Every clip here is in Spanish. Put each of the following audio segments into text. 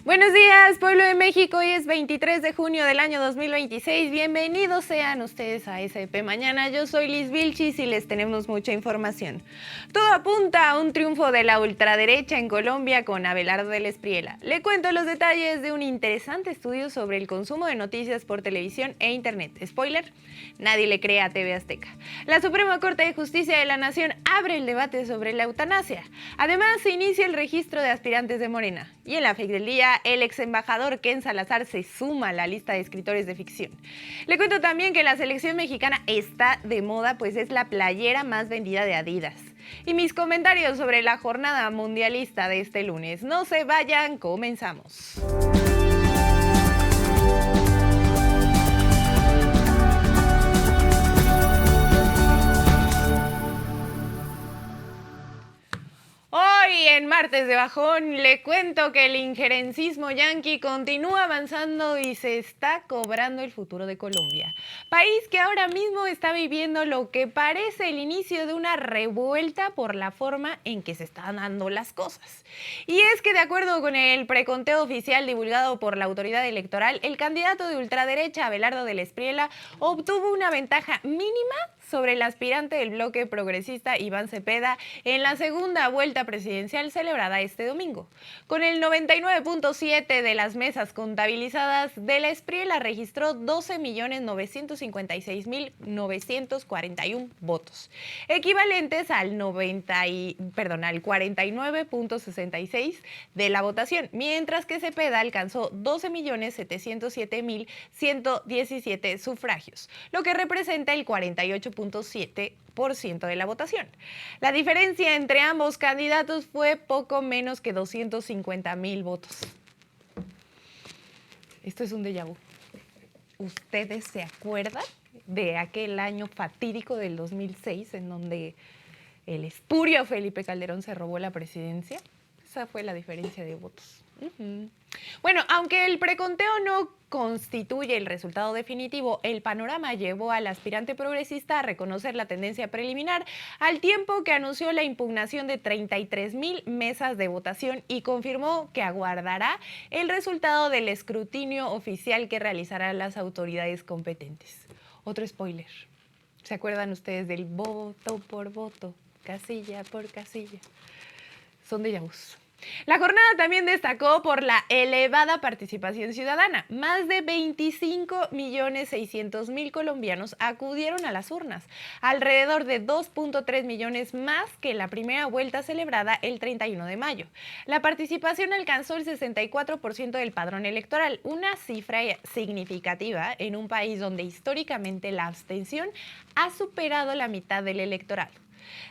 Buenos días, pueblo de México. Hoy es 23 de junio del año 2026. Bienvenidos sean ustedes a SP Mañana. Yo soy Liz Vilchis y les tenemos mucha información. Todo apunta a un triunfo de la ultraderecha en Colombia con Abelardo del Espriella. Le cuento los detalles de un interesante estudio sobre el consumo de noticias por televisión e internet. Spoiler, nadie le cree a TV Azteca. La Suprema Corte de Justicia de la Nación abre el debate sobre la eutanasia. Además, se inicia el registro de aspirantes de Morena. Y en la FAQ del día, el ex embajador Ken Salazar se suma a la lista de escritores de ficción. Le cuento también que la selección mexicana está de moda, pues es la playera más vendida de Adidas. Y mis comentarios sobre la jornada mundialista de este lunes. No se vayan, comenzamos. Hoy en Martes de Bajón le cuento que el injerencismo yanqui continúa avanzando y se está cobrando el futuro de Colombia, país que ahora mismo está viviendo lo que parece el inicio de una revuelta por la forma en que se están dando las cosas. Y es que de acuerdo con el preconteo oficial divulgado por la autoridad electoral, el candidato de ultraderecha Abelardo del Espriella obtuvo una ventaja mínima sobre el aspirante del bloque progresista Iván Cepeda en la segunda vuelta presidencial celebrada este domingo. Con el 99.7% de las mesas contabilizadas, del Espriella registró 12.956.941 votos, equivalentes al 49.66% de la votación, mientras que Cepeda alcanzó 12.707.117 sufragios, lo que representa el 48.7% de la votación. La diferencia entre ambos candidatos fue poco menos que 250,000 votos. Esto es un déjà vu. ¿Ustedes se acuerdan de aquel año fatídico del 2006 en donde el espurio Felipe Calderón se robó la presidencia? Esa fue la diferencia de votos. Bueno, aunque el preconteo no constituye el resultado definitivo, el panorama llevó al aspirante progresista a reconocer la tendencia preliminar al tiempo que anunció la impugnación de 33,000 mesas de votación y confirmó que aguardará el resultado del escrutinio oficial que realizarán las autoridades competentes. Otro spoiler. ¿Se acuerdan ustedes del voto por voto, casilla por casilla? Son déjà vus. La jornada también destacó por la elevada participación ciudadana. Más de 25.600.000 colombianos acudieron a las urnas, alrededor de 2.3 millones más que en la primera vuelta celebrada el 31 de mayo. La participación alcanzó el 64% del padrón electoral, una cifra significativa en un país donde históricamente la abstención ha superado la mitad del electorado.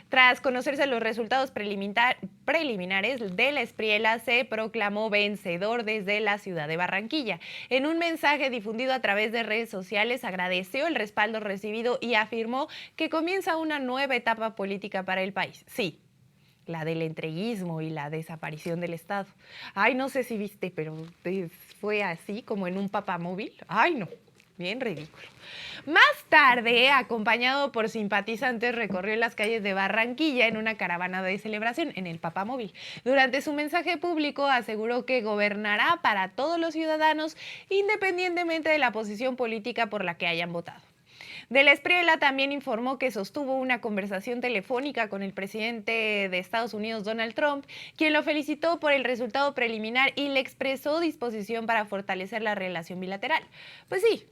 Tras conocerse los resultados preliminares, del Espriella se proclamó vencedor desde la ciudad de Barranquilla. En un mensaje difundido a través de redes sociales, agradeció el respaldo recibido y afirmó que comienza una nueva etapa política para el país. Sí, la del entreguismo y la desaparición del Estado. Ay, no sé si viste, pero fue así como en un papamóvil. Ay, no. Bien ridículo. Más tarde, acompañado por simpatizantes, recorrió las calles de Barranquilla en una caravana de celebración en el papamóvil. Durante su mensaje público aseguró que gobernará para todos los ciudadanos, independientemente de la posición política por la que hayan votado. Del Espriella también informó que sostuvo una conversación telefónica con el presidente de Estados Unidos, Donald Trump, quien lo felicitó por el resultado preliminar y le expresó disposición para fortalecer la relación bilateral. Pues sí,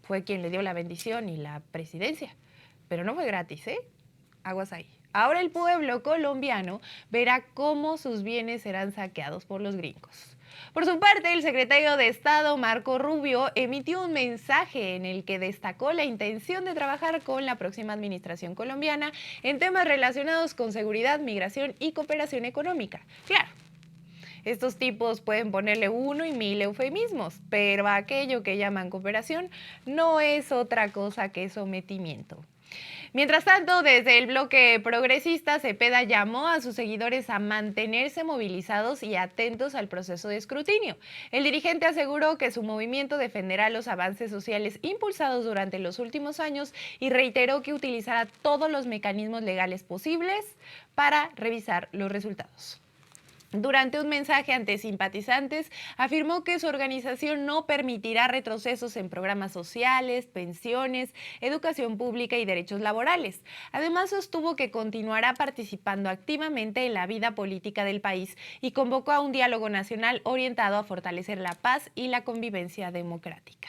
fue quien le dio la bendición y la presidencia. Pero no fue gratis, ¿eh? Aguas ahí. Ahora el pueblo colombiano verá cómo sus bienes serán saqueados por los gringos. Por su parte, el secretario de Estado, Marco Rubio, emitió un mensaje en el que destacó la intención de trabajar con la próxima administración colombiana en temas relacionados con seguridad, migración y cooperación económica. Claro, estos tipos pueden ponerle 1 y 1000 eufemismos, pero aquello que llaman cooperación no es otra cosa que sometimiento. Mientras tanto, desde el bloque progresista, Cepeda llamó a sus seguidores a mantenerse movilizados y atentos al proceso de escrutinio. El dirigente aseguró que su movimiento defenderá los avances sociales impulsados durante los últimos años y reiteró que utilizará todos los mecanismos legales posibles para revisar los resultados. Durante un mensaje ante simpatizantes, afirmó que su organización no permitirá retrocesos en programas sociales, pensiones, educación pública y derechos laborales. Además, sostuvo que continuará participando activamente en la vida política del país y convocó a un diálogo nacional orientado a fortalecer la paz y la convivencia democrática.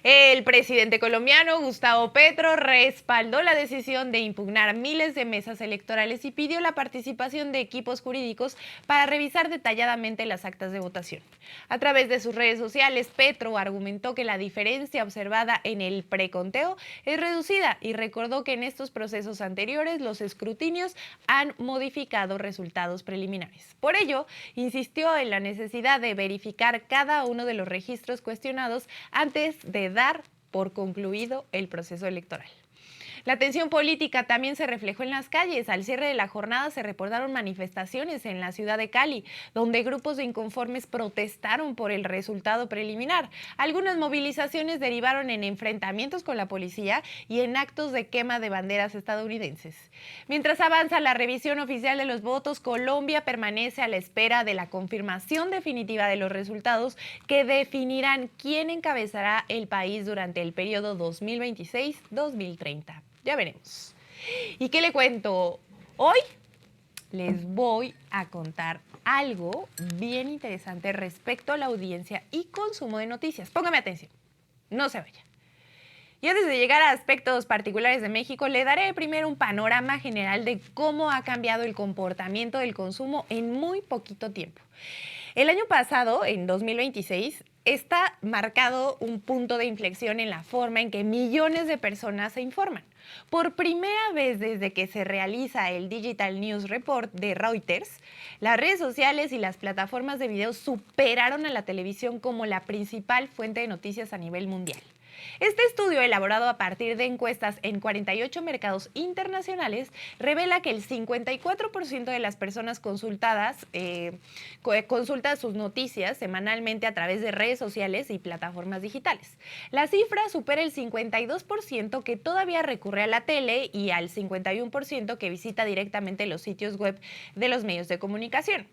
El presidente colombiano Gustavo Petro respaldó la decisión de impugnar miles de mesas electorales y pidió la participación de equipos jurídicos para revisar detalladamente las actas de votación. A través de sus redes sociales, Petro argumentó que la diferencia observada en el preconteo es reducida y recordó que en estos procesos anteriores los escrutinios han modificado resultados preliminares. Por ello, insistió en la necesidad de verificar cada uno de los registros cuestionados antes de dar por concluido el proceso electoral. La tensión política también se reflejó en las calles. Al cierre de la jornada se reportaron manifestaciones en la ciudad de Cali, donde grupos de inconformes protestaron por el resultado preliminar. Algunas movilizaciones derivaron en enfrentamientos con la policía y en actos de quema de banderas estadounidenses. Mientras avanza la revisión oficial de los votos, Colombia permanece a la espera de la confirmación definitiva de los resultados que definirán quién encabezará el país durante el periodo 2026-2030. Ya veremos. ¿Y qué le cuento? Hoy les voy a contar algo bien interesante respecto a la audiencia y consumo de noticias. Póngame atención, no se vaya. Y antes de llegar a aspectos particulares de México, le daré primero un panorama general de cómo ha cambiado el comportamiento del consumo en muy poquito tiempo. El año pasado, en 2026, está marcado un punto de inflexión en la forma en que millones de personas se informan. Por primera vez desde que se realiza el Digital News Report de Reuters, las redes sociales y las plataformas de video superaron a la televisión como la principal fuente de noticias a nivel mundial. Este estudio, elaborado a partir de encuestas en 48 mercados internacionales, revela que el 54% de las personas consultadas consulta sus noticias semanalmente a través de redes sociales y plataformas digitales. La cifra supera el 52% que todavía recurre a la tele y al 51% que visita directamente los sitios web de los medios de comunicación.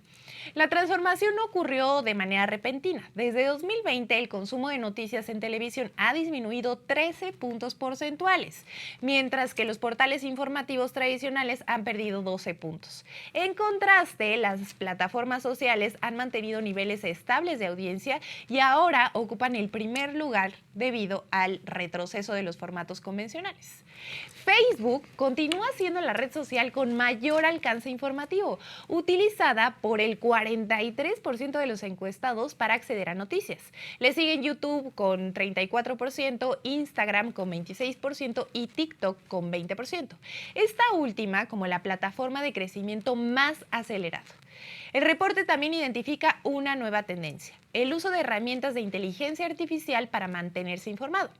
La transformación no ocurrió de manera repentina. Desde 2020, el consumo de noticias en televisión ha disminuido 13 puntos porcentuales, mientras que los portales informativos tradicionales han perdido 12 puntos. En contraste, las plataformas sociales han mantenido niveles estables de audiencia y ahora ocupan el primer lugar debido al retroceso de los formatos convencionales. Facebook continúa siendo la red social con mayor alcance informativo, utilizada por el 43% de los encuestados para acceder a noticias. Le siguen YouTube con 34%, Instagram con 26% y TikTok con 20%. Esta última como la plataforma de crecimiento más acelerado. El reporte también identifica una nueva tendencia: el uso de herramientas de inteligencia artificial para mantenerse informado.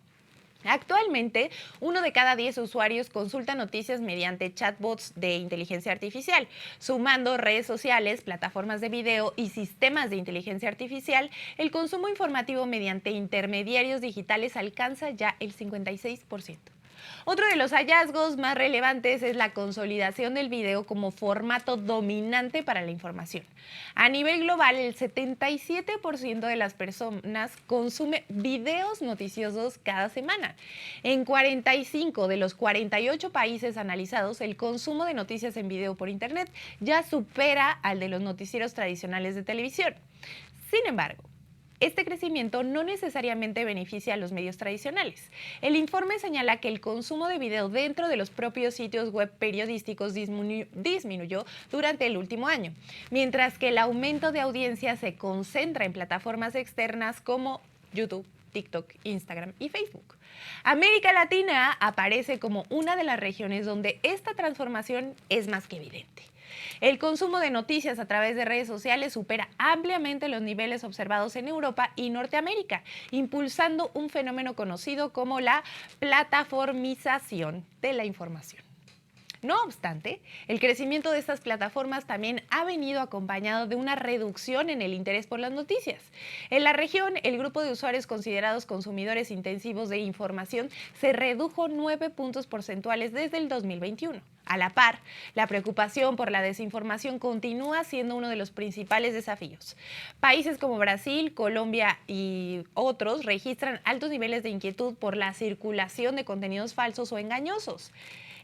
Actualmente, 1 de cada 10 usuarios consulta noticias mediante chatbots de inteligencia artificial. Sumando redes sociales, plataformas de video y sistemas de inteligencia artificial, el consumo informativo mediante intermediarios digitales alcanza ya el 56%. Otro de los hallazgos más relevantes es la consolidación del video como formato dominante para la información. A nivel global, el 77% de las personas consume videos noticiosos cada semana. En 45 de los 48 países analizados, el consumo de noticias en video por Internet ya supera al de los noticieros tradicionales de televisión. Sin embargo, este crecimiento no necesariamente beneficia a los medios tradicionales. El informe señala que el consumo de video dentro de los propios sitios web periodísticos disminuyó durante el último año, mientras que el aumento de audiencia se concentra en plataformas externas como YouTube, TikTok, Instagram y Facebook. América Latina aparece como una de las regiones donde esta transformación es más que evidente. El consumo de noticias a través de redes sociales supera ampliamente los niveles observados en Europa y Norteamérica, impulsando un fenómeno conocido como la plataformización de la información. No obstante, el crecimiento de estas plataformas también ha venido acompañado de una reducción en el interés por las noticias. En la región, el grupo de usuarios considerados consumidores intensivos de información se redujo 9 puntos porcentuales desde el 2021. A la par, la preocupación por la desinformación continúa siendo uno de los principales desafíos. Países como Brasil, Colombia y otros registran altos niveles de inquietud por la circulación de contenidos falsos o engañosos.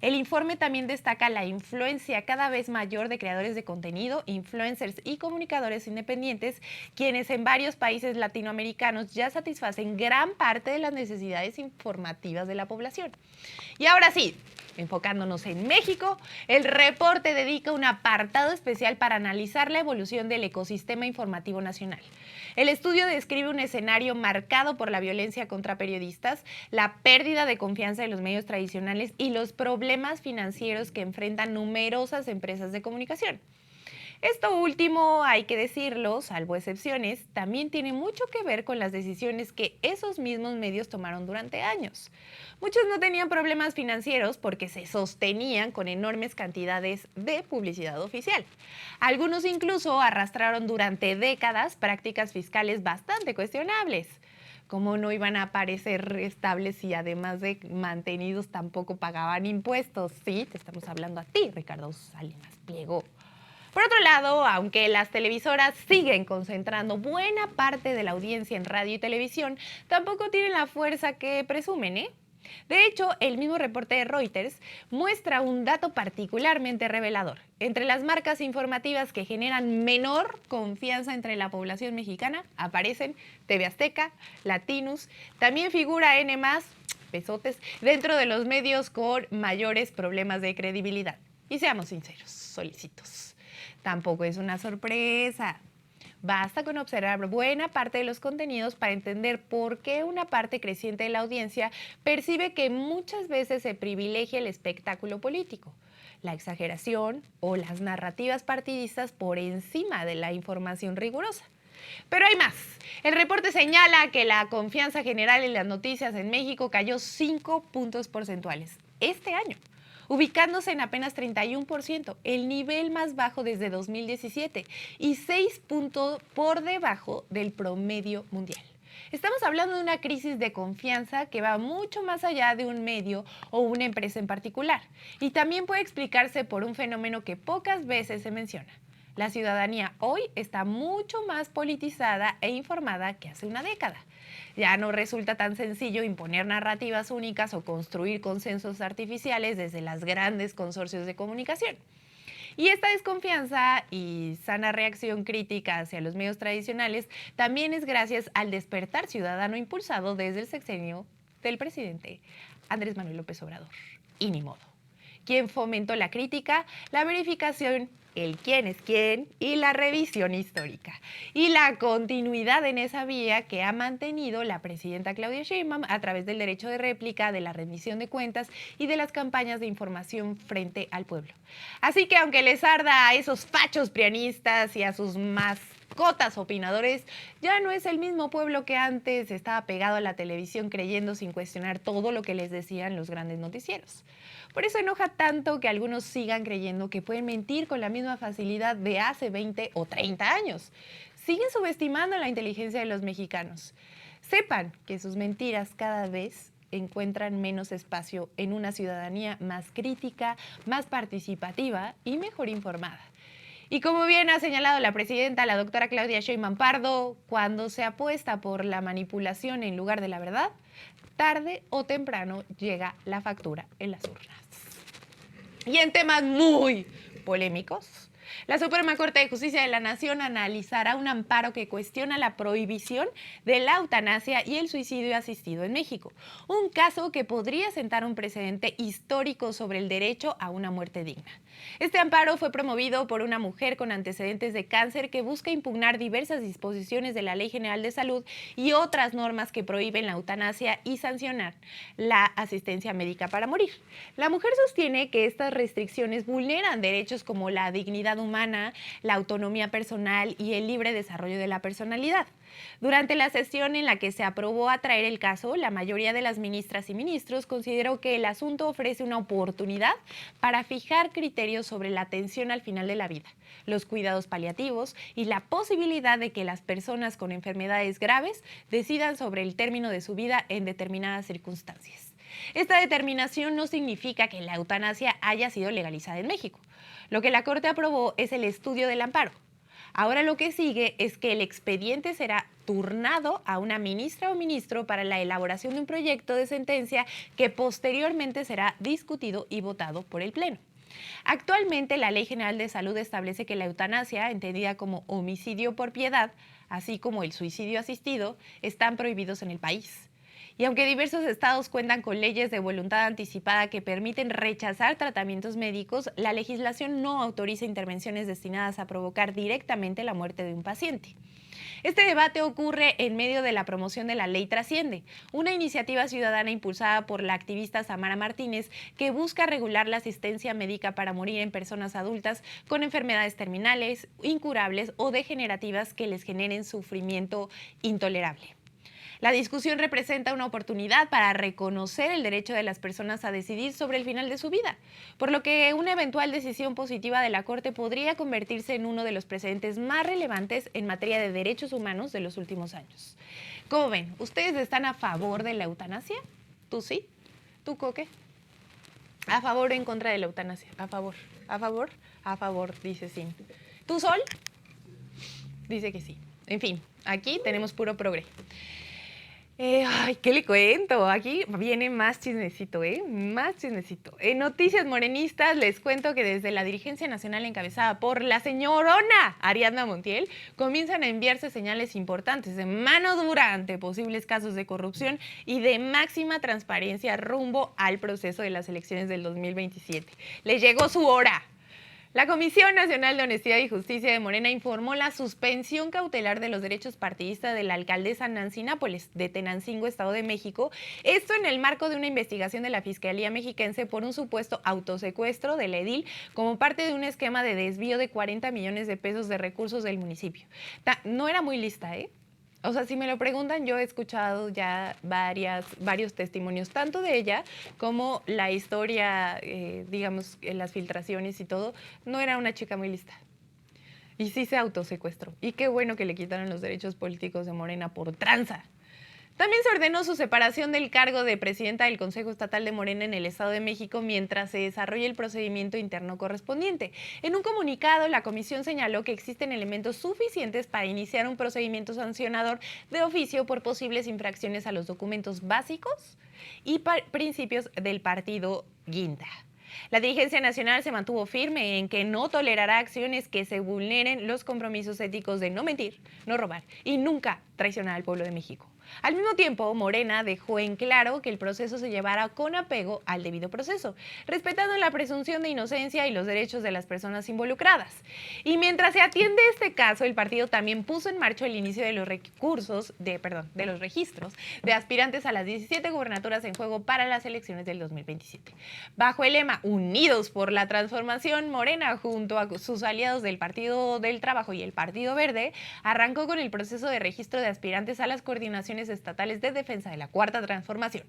El informe también destaca la influencia cada vez mayor de creadores de contenido, influencers y comunicadores independientes, quienes en varios países latinoamericanos ya satisfacen gran parte de las necesidades informativas de la población. Y ahora sí, enfocándonos en México, el reporte dedica un apartado especial para analizar la evolución del ecosistema informativo nacional. El estudio describe un escenario marcado por la violencia contra periodistas, la pérdida de confianza en los medios tradicionales y los problemas financieros que enfrentan numerosas empresas de comunicación. Esto último, hay que decirlo, salvo excepciones, también tiene mucho que ver con las decisiones que esos mismos medios tomaron durante años. Muchos no tenían problemas financieros porque se sostenían con enormes cantidades de publicidad oficial. Algunos incluso arrastraron durante décadas prácticas fiscales bastante cuestionables. ¿Cómo no iban a parecer estables y además de mantenidos tampoco pagaban impuestos? Sí, te estamos hablando a ti, Ricardo Salinas Pliego. Por otro lado, aunque las televisoras siguen concentrando buena parte de la audiencia en radio y televisión, tampoco tienen la fuerza que presumen, ¿eh? De hecho, el mismo reporte de Reuters muestra un dato particularmente revelador. Entre las marcas informativas que generan menor confianza entre la población mexicana aparecen TV Azteca, Latinus, también figura N+, besotes, dentro de los medios con mayores problemas de credibilidad. Y seamos sinceros, solicitos. Tampoco es una sorpresa. Basta con observar buena parte de los contenidos para entender por qué una parte creciente de la audiencia percibe que muchas veces se privilegia el espectáculo político, la exageración o las narrativas partidistas por encima de la información rigurosa. Pero hay más. El reporte señala que la confianza general en las noticias en México cayó 5 puntos porcentuales este año, ubicándose en apenas 31%, el nivel más bajo desde 2017 y 6 puntos por debajo del promedio mundial. Estamos hablando de una crisis de confianza que va mucho más allá de un medio o una empresa en particular y también puede explicarse por un fenómeno que pocas veces se menciona. La ciudadanía hoy está mucho más politizada e informada que hace una década. Ya no resulta tan sencillo imponer narrativas únicas o construir consensos artificiales desde las grandes consorcios de comunicación. Y esta desconfianza y sana reacción crítica hacia los medios tradicionales también es gracias al despertar ciudadano impulsado desde el sexenio del presidente Andrés Manuel López Obrador. Y ni modo. Quien fomentó la crítica, la verificación, el quién es quién y la revisión histórica. Y la continuidad en esa vía que ha mantenido la presidenta Claudia Sheinbaum a través del derecho de réplica, de la rendición de cuentas y de las campañas de información frente al pueblo. Así que aunque les arda a esos fachos prianistas y a sus mascotas opinadores, ya no es el mismo pueblo que antes estaba pegado a la televisión creyendo sin cuestionar todo lo que les decían los grandes noticieros. Por eso enoja tanto que algunos sigan creyendo que pueden mentir con la misma facilidad de hace 20 o 30 años. Siguen subestimando la inteligencia de los mexicanos. Sepan que sus mentiras cada vez encuentran menos espacio en una ciudadanía más crítica, más participativa y mejor informada. Y como bien ha señalado la presidenta, la doctora Claudia Sheinbaum Pardo, cuando se apuesta por la manipulación en lugar de la verdad, tarde o temprano llega la factura en las urnas. Y en temas muy polémicos, La Suprema Corte de Justicia de la Nación analizará un amparo que cuestiona la prohibición de la eutanasia y el suicidio asistido en México, un caso que podría sentar un precedente histórico sobre el derecho a una muerte digna. Este amparo fue promovido por una mujer con antecedentes de cáncer que busca impugnar diversas disposiciones de la Ley General de Salud y otras normas que prohíben la eutanasia y sancionar la asistencia médica para morir. La mujer sostiene que estas restricciones vulneran derechos como la dignidad humana, la autonomía personal y el libre desarrollo de la personalidad. Durante la sesión en la que se aprobó atraer el caso, la mayoría de las ministras y ministros consideró que el asunto ofrece una oportunidad para fijar criterios sobre la atención al final de la vida, los cuidados paliativos y la posibilidad de que las personas con enfermedades graves decidan sobre el término de su vida en determinadas circunstancias. Esta determinación no significa que la eutanasia haya sido legalizada en México. Lo que la Corte aprobó es el estudio del amparo. Ahora lo que sigue es que el expediente será turnado a una ministra o ministro para la elaboración de un proyecto de sentencia que posteriormente será discutido y votado por el Pleno. Actualmente, la Ley General de Salud establece que la eutanasia, entendida como homicidio por piedad, así como el suicidio asistido, están prohibidos en el país. Y aunque diversos estados cuentan con leyes de voluntad anticipada que permiten rechazar tratamientos médicos, la legislación no autoriza intervenciones destinadas a provocar directamente la muerte de un paciente. Este debate ocurre en medio de la promoción de la Ley Trasciende, una iniciativa ciudadana impulsada por la activista Samara Martínez que busca regular la asistencia médica para morir en personas adultas con enfermedades terminales, incurables o degenerativas que les generen sufrimiento intolerable. La discusión representa una oportunidad para reconocer el derecho de las personas a decidir sobre el final de su vida, por lo que una eventual decisión positiva de la Corte podría convertirse en uno de los precedentes más relevantes en materia de derechos humanos de los últimos años. ¿Cómo ven? ¿Ustedes están a favor de la eutanasia? ¿Tú sí? ¿Tú, Coque? ¿A favor o en contra de la eutanasia? A favor. ¿A favor? A favor, dice sí. ¿Tú, Sol? Dice que sí. En fin, aquí tenemos puro progre. Ay, ¿qué le cuento? Aquí viene más chismecito, Más chismecito. En Noticias Morenistas les cuento que desde la dirigencia nacional encabezada por la señorona Ariadna Montiel comienzan a enviarse señales importantes de mano dura ante posibles casos de corrupción y de máxima transparencia rumbo al proceso de las elecciones del 2027. Les llegó su hora. La Comisión Nacional de Honestidad y Justicia de Morena informó la suspensión cautelar de los derechos partidistas de la alcaldesa Nancy Nápoles, de Tenancingo, Estado de México, esto en el marco de una investigación de la Fiscalía Mexiquense por un supuesto autosecuestro del edil como parte de un esquema de desvío de 40 millones de pesos de recursos del municipio. No era muy lista, O sea, si me lo preguntan, yo he escuchado ya varios testimonios, tanto de ella como la historia, digamos, las filtraciones y todo. No era una chica muy lista. Y sí se autosecuestró. Y qué bueno que le quitaron los derechos políticos de Morena por tranza. También se ordenó su separación del cargo de presidenta del Consejo Estatal de Morena en el Estado de México mientras se desarrolla el procedimiento interno correspondiente. En un comunicado, la comisión señaló que existen elementos suficientes para iniciar un procedimiento sancionador de oficio por posibles infracciones a los documentos básicos y principios del partido Guinda. La dirigencia nacional se mantuvo firme en que no tolerará acciones que se vulneren los compromisos éticos de no mentir, no robar y nunca traicionar al pueblo de México. Al mismo tiempo, Morena dejó en claro que el proceso se llevará con apego al debido proceso, respetando la presunción de inocencia y los derechos de las personas involucradas. Y mientras se atiende este caso, el partido también puso en marcha el inicio de los de los registros de aspirantes a las 17 gubernaturas en juego para las elecciones del 2027. Bajo el lema Unidos por la Transformación, Morena, junto a sus aliados del Partido del Trabajo y el Partido Verde, arrancó con el proceso de registro de aspirantes a las coordinaciones estatales de defensa de la Cuarta Transformación.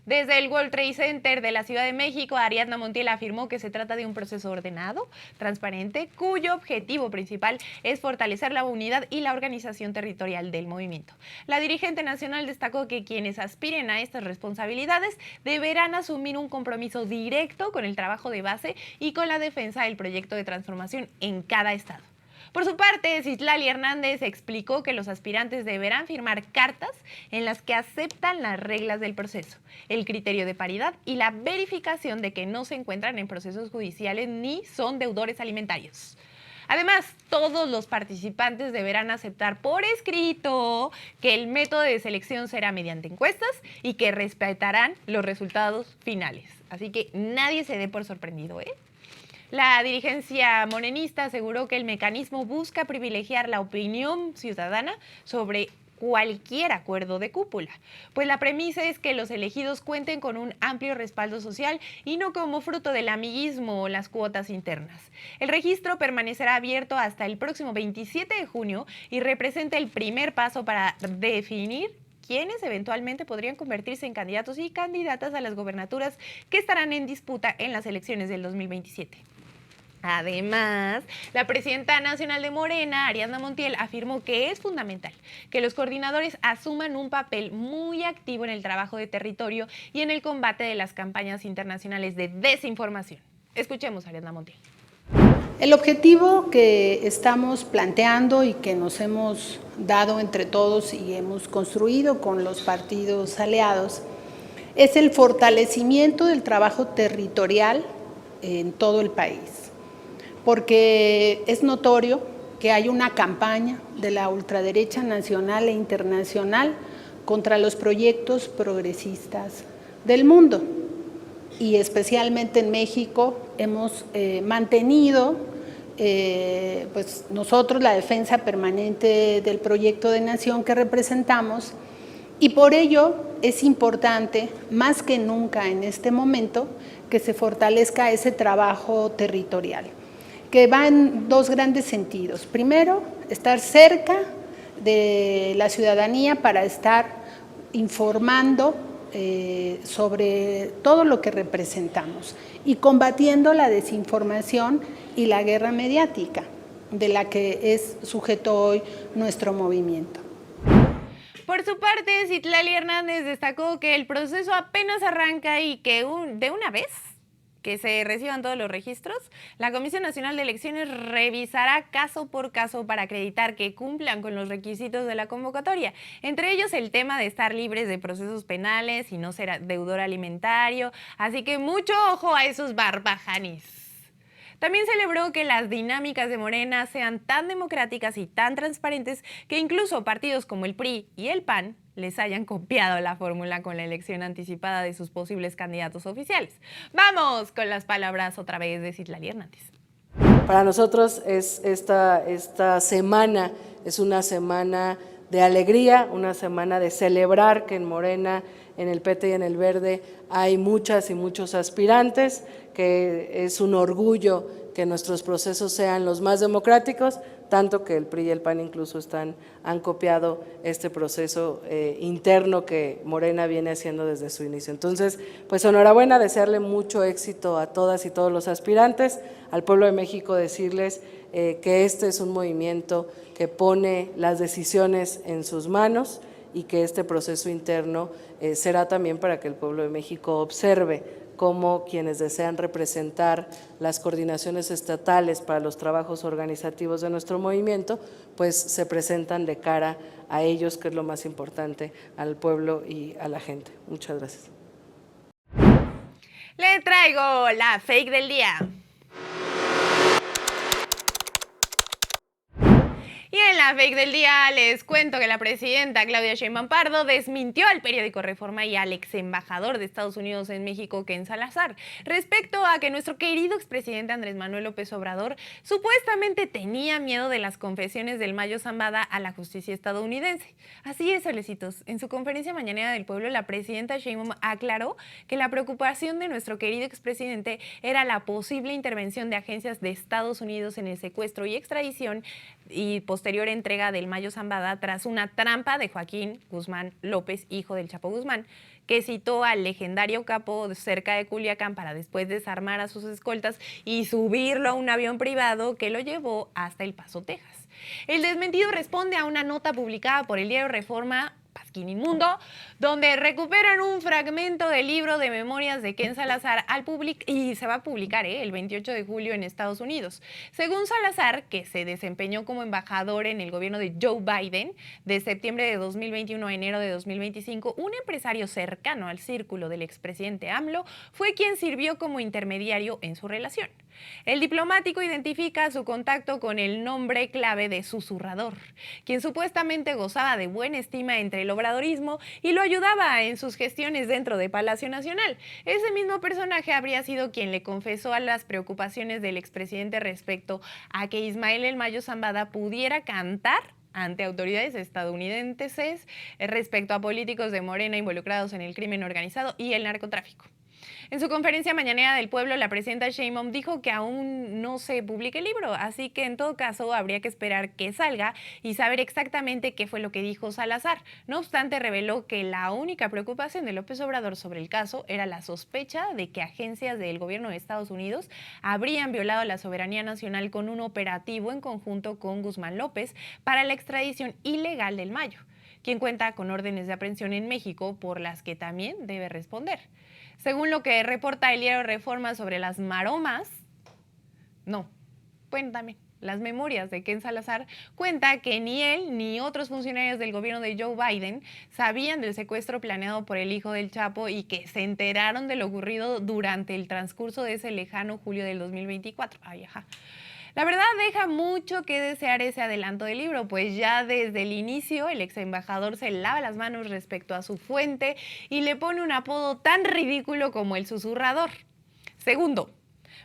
Desde el World Trade Center de la Ciudad de México, Ariadna Montiel afirmó que se trata de un proceso ordenado, transparente, cuyo objetivo principal es fortalecer la unidad y la organización territorial del movimiento. La dirigente nacional destacó que quienes aspiren a estas responsabilidades deberán asumir un compromiso directo con el trabajo de base y con la defensa del proyecto de transformación en cada estado. Por su parte, Citlali Hernández explicó que los aspirantes deberán firmar cartas en las que aceptan las reglas del proceso, el criterio de paridad y la verificación de que no se encuentran en procesos judiciales ni son deudores alimentarios. Además, todos los participantes deberán aceptar por escrito que el método de selección será mediante encuestas y que respetarán los resultados finales. Así que nadie se dé por sorprendido, ¿eh? La dirigencia morenista aseguró que el mecanismo busca privilegiar la opinión ciudadana sobre cualquier acuerdo de cúpula, pues la premisa es que los elegidos cuenten con un amplio respaldo social y no como fruto del amiguismo o las cuotas internas. El registro permanecerá abierto hasta el próximo 27 de junio y representa el primer paso para definir quienes eventualmente podrían convertirse en candidatos y candidatas a las gobernaturas que estarán en disputa en las elecciones del 2027. Además, la presidenta nacional de Morena, Ariadna Montiel, afirmó que es fundamental que los coordinadores asuman un papel muy activo en el trabajo de territorio y en el combate de las campañas internacionales de desinformación. Escuchemos a Ariadna Montiel. El objetivo que estamos planteando y que nos hemos dado entre todos y hemos construido con los partidos aliados es el fortalecimiento del trabajo territorial en todo el país, porque es notorio que hay una campaña de la ultraderecha nacional e internacional contra los proyectos progresistas del mundo. Y especialmente en México hemos mantenido pues nosotros la defensa permanente del proyecto de nación que representamos, y por ello es importante, más que nunca en este momento, que se fortalezca ese trabajo territorial, que va en dos grandes sentidos. Primero, estar cerca de la ciudadanía para estar informando sobre todo lo que representamos y combatiendo la desinformación y la guerra mediática de la que es sujeto hoy nuestro movimiento. Por su parte, Citlali Hernández destacó que el proceso apenas arranca y que de una vez que se reciban todos los registros, la Comisión Nacional de Elecciones revisará caso por caso para acreditar que cumplan con los requisitos de la convocatoria, entre ellos el tema de estar libres de procesos penales y no ser deudor alimentario, así que mucho ojo a esos barbajanis. También celebró que las dinámicas de Morena sean tan democráticas y tan transparentes que incluso partidos como el PRI y el PAN les hayan copiado la fórmula con la elección anticipada de sus posibles candidatos oficiales. Vamos con las palabras otra vez de Citlali Hernández. Para nosotros esta semana es una semana de alegría, una semana de celebrar que en Morena, en el PT y en el Verde hay muchas y muchos aspirantes, que es un orgullo que nuestros procesos sean los más democráticos, tanto que el PRI y el PAN incluso han copiado este proceso interno que Morena viene haciendo desde su inicio. Entonces, pues enhorabuena, desearle mucho éxito a todas y todos los aspirantes, al pueblo de México decirles que este es un movimiento que pone las decisiones en sus manos y que este proceso interno será también para que el pueblo de México observe cómo quienes desean representar las coordinaciones estatales para los trabajos organizativos de nuestro movimiento, pues se presentan de cara a ellos, que es lo más importante, al pueblo y a la gente. Muchas gracias. Le traigo la fake del día. Y en la fake del día les cuento que la presidenta Claudia Sheinbaum Pardo desmintió al periódico Reforma y al ex embajador de Estados Unidos en México, Ken Salazar, respecto a que nuestro querido expresidente Andrés Manuel López Obrador supuestamente tenía miedo de las confesiones del Mayo Zambada a la justicia estadounidense. Así es, solecitos. En su conferencia mañanera del pueblo, la presidenta Sheinbaum aclaró que la preocupación de nuestro querido expresidente era la posible intervención de agencias de Estados Unidos en el secuestro y extradición y posterior entrega del Mayo Zambada tras una trampa de Joaquín Guzmán López, hijo del Chapo Guzmán, que citó al legendario capo cerca de Culiacán para después desarmar a sus escoltas y subirlo a un avión privado que lo llevó hasta El Paso, Texas. El desmentido responde a una nota publicada por el diario Reforma, Pasquín Inmundo, donde recuperan un fragmento del libro de memorias de Ken Salazar y se va a publicar el 28 de julio en Estados Unidos. Según Salazar, que se desempeñó como embajador en el gobierno de Joe Biden de septiembre de 2021 a enero de 2025, un empresario cercano al círculo del expresidente AMLO fue quien sirvió como intermediario en su relación. El diplomático identifica su contacto con el nombre clave de susurrador, quien supuestamente gozaba de buena estima entre el obradorismo y lo ayudaba en sus gestiones dentro de Palacio Nacional. Ese mismo personaje habría sido quien le confesó a las preocupaciones del expresidente respecto a que Ismael El Mayo Zambada pudiera cantar ante autoridades estadounidenses respecto a políticos de Morena involucrados en el crimen organizado y el narcotráfico. En su conferencia mañanera del pueblo, la presidenta Sheinbaum dijo que aún no se publica el libro, así que en todo caso habría que esperar que salga y saber exactamente qué fue lo que dijo Salazar. No obstante, reveló que la única preocupación de López Obrador sobre el caso era la sospecha de que agencias del gobierno de Estados Unidos habrían violado la soberanía nacional con un operativo en conjunto con Guzmán López para la extradición ilegal del Mayo, quien cuenta con órdenes de aprehensión en México por las que también debe responder. Según lo que reporta el diario Reforma sobre las maromas, también las memorias de Ken Salazar, cuenta que ni él ni otros funcionarios del gobierno de Joe Biden sabían del secuestro planeado por el hijo del Chapo y que se enteraron de lo ocurrido durante el transcurso de ese lejano julio del 2024. La verdad deja mucho que desear ese adelanto del libro, pues ya desde el inicio el ex embajador se lava las manos respecto a su fuente y le pone un apodo tan ridículo como el susurrador. Segundo,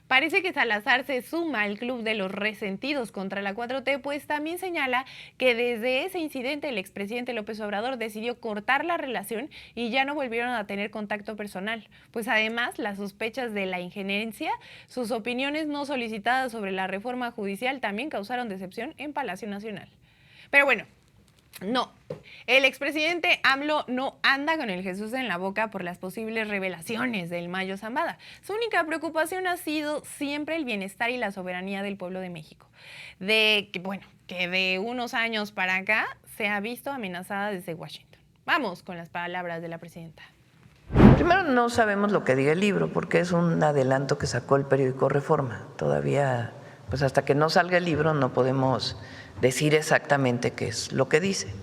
parece que Salazar se suma al club de los resentidos contra la 4T, pues también señala que desde ese incidente el expresidente López Obrador decidió cortar la relación y ya no volvieron a tener contacto personal. Pues además, las sospechas de la injerencia, sus opiniones no solicitadas sobre la reforma judicial también causaron decepción en Palacio Nacional. Pero bueno, no, el expresidente AMLO no anda con el Jesús en la boca por las posibles revelaciones del Mayo Zambada. Su única preocupación ha sido siempre el bienestar y la soberanía del pueblo de México. Que de unos años para acá se ha visto amenazada desde Washington. Vamos con las palabras de la presidenta. Primero, no sabemos lo que diga el libro, porque es un adelanto que sacó el periódico Reforma. Todavía, pues hasta que no salga el libro, no podemos decir exactamente qué es lo que dice.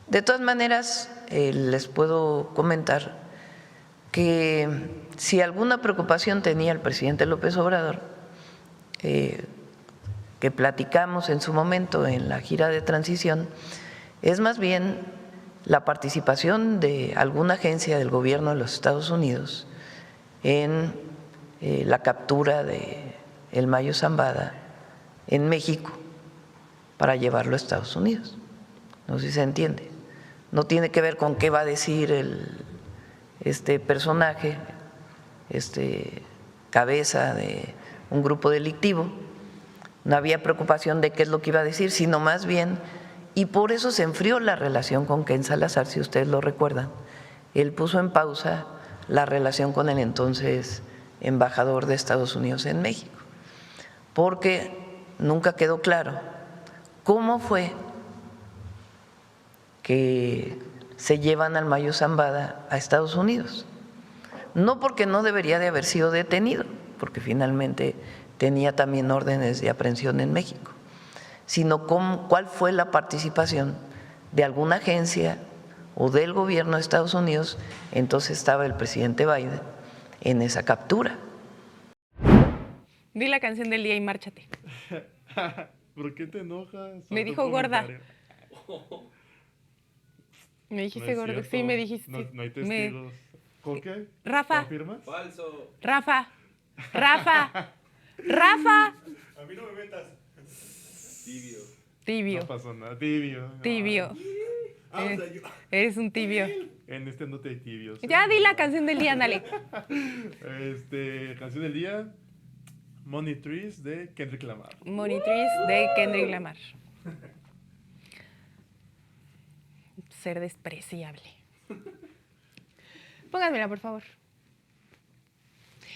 De todas maneras, les puedo comentar que si alguna preocupación tenía el presidente López Obrador, que platicamos en su momento en la gira de transición, es más bien la participación de alguna agencia del gobierno de los Estados Unidos en la captura de El Mayo Zambada en México para llevarlo a Estados Unidos. No sé si se entiende. No tiene que ver con qué va a decir este personaje, cabeza de un grupo delictivo. No había preocupación de qué es lo que iba a decir, sino más bien, y por eso se enfrió la relación con Ken Salazar, si ustedes lo recuerdan. Él puso en pausa la relación con el entonces embajador de Estados Unidos en México, porque nunca quedó claro cómo fue que se llevan al Mayo Zambada a Estados Unidos. No porque no debería de haber sido detenido, porque finalmente tenía también órdenes de aprehensión en México, sino cuál fue la participación de alguna agencia o del gobierno de Estados Unidos, entonces estaba el presidente Biden, en esa captura. Di la canción del día y márchate. ¿Por qué te enojas? Me dijo gorda. Me dijiste gorda. Sí, me dijiste. No hay testigos. ¿Con qué? Rafa. ¿Confirmas? Falso. Rafa. A mí no me metas. Tibio. No pasó nada. Tibio. Eres un tibio. En este no te hay tibios. Ya di la canción del día, ándale. Canción del día. Money Trees de Kendrick Lamar. Money Trees de Kendrick Lamar. Ser despreciable. Pónganmela, por favor.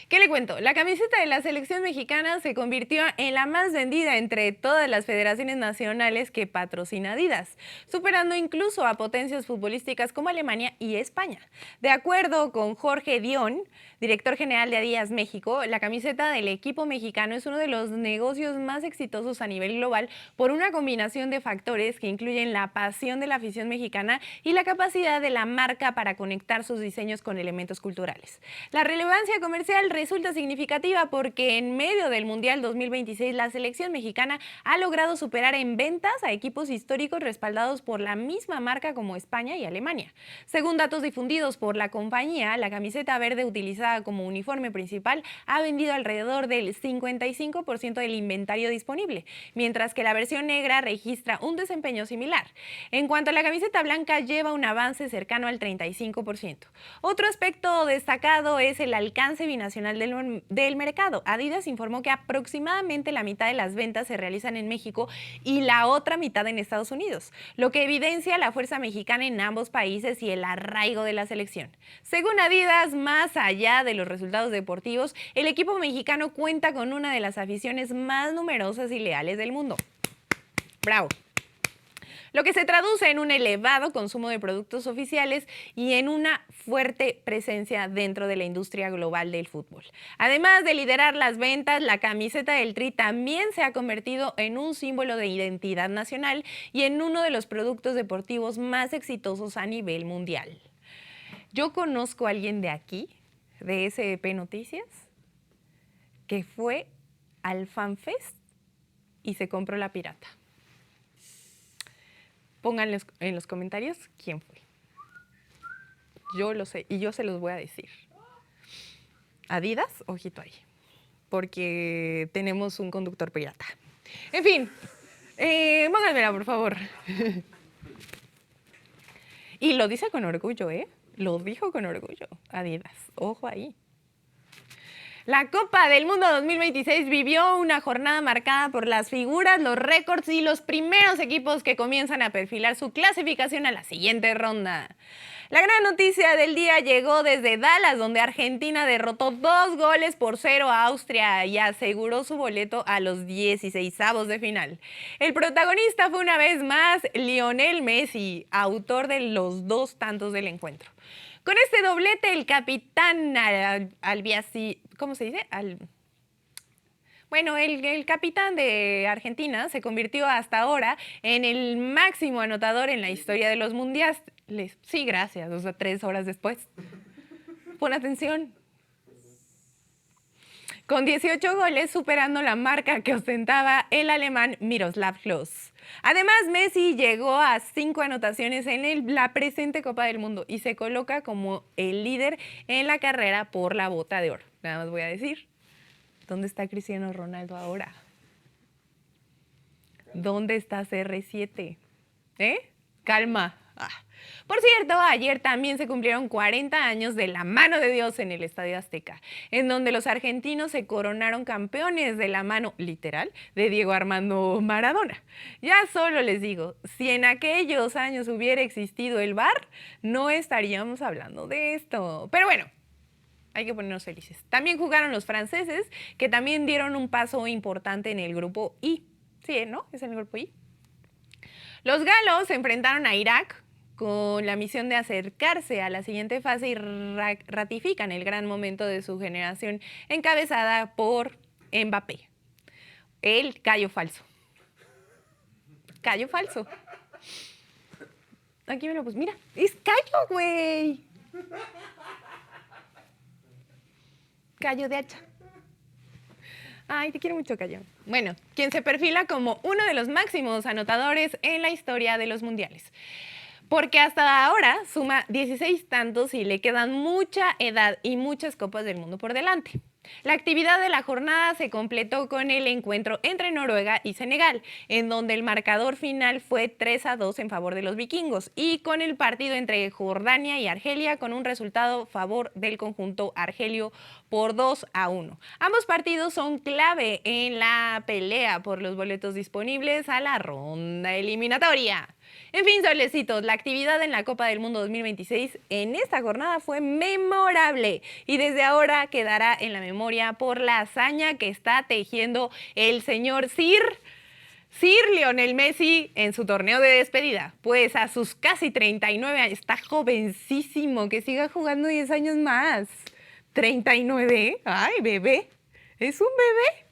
¿Qué le cuento? La camiseta de la selección mexicana se convirtió en la más vendida entre todas las federaciones nacionales que patrocina Adidas, superando incluso a potencias futbolísticas como Alemania y España. De acuerdo con Jorge Dion, director general de Adidas México, la camiseta del equipo mexicano es uno de los negocios más exitosos a nivel global por una combinación de factores que incluyen la pasión de la afición mexicana y la capacidad de la marca para conectar sus diseños con elementos culturales. La relevancia comercial resulta significativa porque en medio del Mundial 2026 la selección mexicana ha logrado superar en ventas a equipos históricos respaldados por la misma marca como España y Alemania. Según datos difundidos por la compañía, la camiseta verde utilizada como uniforme principal ha vendido alrededor del 55% del inventario disponible, mientras que la versión negra registra un desempeño similar. En cuanto a la camiseta blanca, lleva un avance cercano al 35%. Otro aspecto destacado es el alcance binacional del mercado. Adidas informó que aproximadamente la mitad de las ventas se realizan en México y la otra mitad en Estados Unidos, lo que evidencia la fuerza mexicana en ambos países y el arraigo de la selección. Según Adidas, más allá de los resultados deportivos, el equipo mexicano cuenta con una de las aficiones más numerosas y leales del mundo. ¡Bravo! Lo que se traduce en un elevado consumo de productos oficiales y en una fuerte presencia dentro de la industria global del fútbol. Además de liderar las ventas, la camiseta del Tri también se ha convertido en un símbolo de identidad nacional y en uno de los productos deportivos más exitosos a nivel mundial. Yo conozco a alguien de aquí, de SP Noticias, que fue al FanFest y se compró la pirata. Pónganle en los comentarios quién fue. Yo lo sé y yo se los voy a decir. Adidas, ojito ahí, porque tenemos un conductor pirata. En fin, pónganmela, por favor. Y lo dice con orgullo, ¿eh? Lo dijo con orgullo, Adidas. Ojo ahí. La Copa del Mundo 2026 vivió una jornada marcada por las figuras, los récords y los primeros equipos que comienzan a perfilar su clasificación a la siguiente ronda. La gran noticia del día llegó desde Dallas, donde Argentina derrotó 2-0 a Austria y aseguró su boleto a los 16avos de final. El protagonista fue una vez más Lionel Messi, autor de los 2 tantos del encuentro. Con este doblete, el capitán albiazí, ¿cómo se dice? Bueno, el capitán de Argentina se convirtió hasta ahora en el máximo anotador en la historia de los mundiales. Sí, gracias, o sea, 3 horas después. Pon atención. Con 18 goles, superando la marca que ostentaba el alemán Miroslav Klose. Además, Messi llegó a 5 anotaciones en la presente Copa del Mundo y se coloca como el líder en la carrera por la Bota de Oro. Nada más voy a decir, ¿dónde está Cristiano Ronaldo ahora? ¿Dónde está CR7? Calma. Por cierto, ayer también se cumplieron 40 años de la mano de Dios en el Estadio Azteca, en donde los argentinos se coronaron campeones de la mano, literal, de Diego Armando Maradona. Ya solo les digo, si en aquellos años hubiera existido el VAR, no estaríamos hablando de esto. Pero bueno, hay que ponernos felices. También jugaron los franceses, que también dieron un paso importante en el grupo I. Sí, ¿no? Es en el grupo I. Los galos se enfrentaron a Irak con la misión de acercarse a la siguiente fase y ratifican el gran momento de su generación encabezada por Mbappé. El callo falso. Callo falso. Aquí me lo puse. Mira, es callo, güey. Callo de hacha. Ay, te quiero mucho, Callo. Bueno, quien se perfila como uno de los máximos anotadores en la historia de los mundiales. Porque hasta ahora suma 16 tantos y le quedan mucha edad y muchas copas del mundo por delante. La actividad de la jornada se completó con el encuentro entre Noruega y Senegal, en donde el marcador final fue 3-2 en favor de los vikingos, y con el partido entre Jordania y Argelia con un resultado a favor del conjunto argelio por 2-1. Ambos partidos son clave en la pelea por los boletos disponibles a la ronda eliminatoria. En fin, solecitos, la actividad en la Copa del Mundo 2026 en esta jornada fue memorable y desde ahora quedará en la memoria por la hazaña que está tejiendo el señor Sir Lionel Messi en su torneo de despedida. Pues a sus casi 39 años, está jovencísimo, que siga jugando 10 años más. 39, ay, bebé, es un bebé.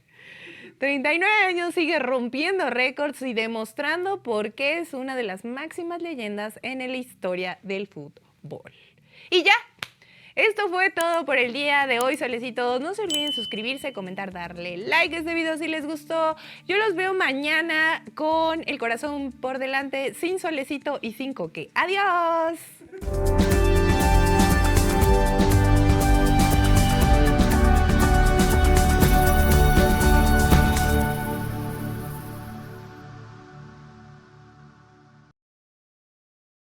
39 años, sigue rompiendo récords y demostrando por qué es una de las máximas leyendas en la historia del fútbol. Y ya, Esto fue todo por el día de hoy, solecitos. No se olviden suscribirse, comentar, darle like a este video si les gustó. Yo los veo mañana con el corazón por delante, sin solecito y sin coque. ¡Adiós!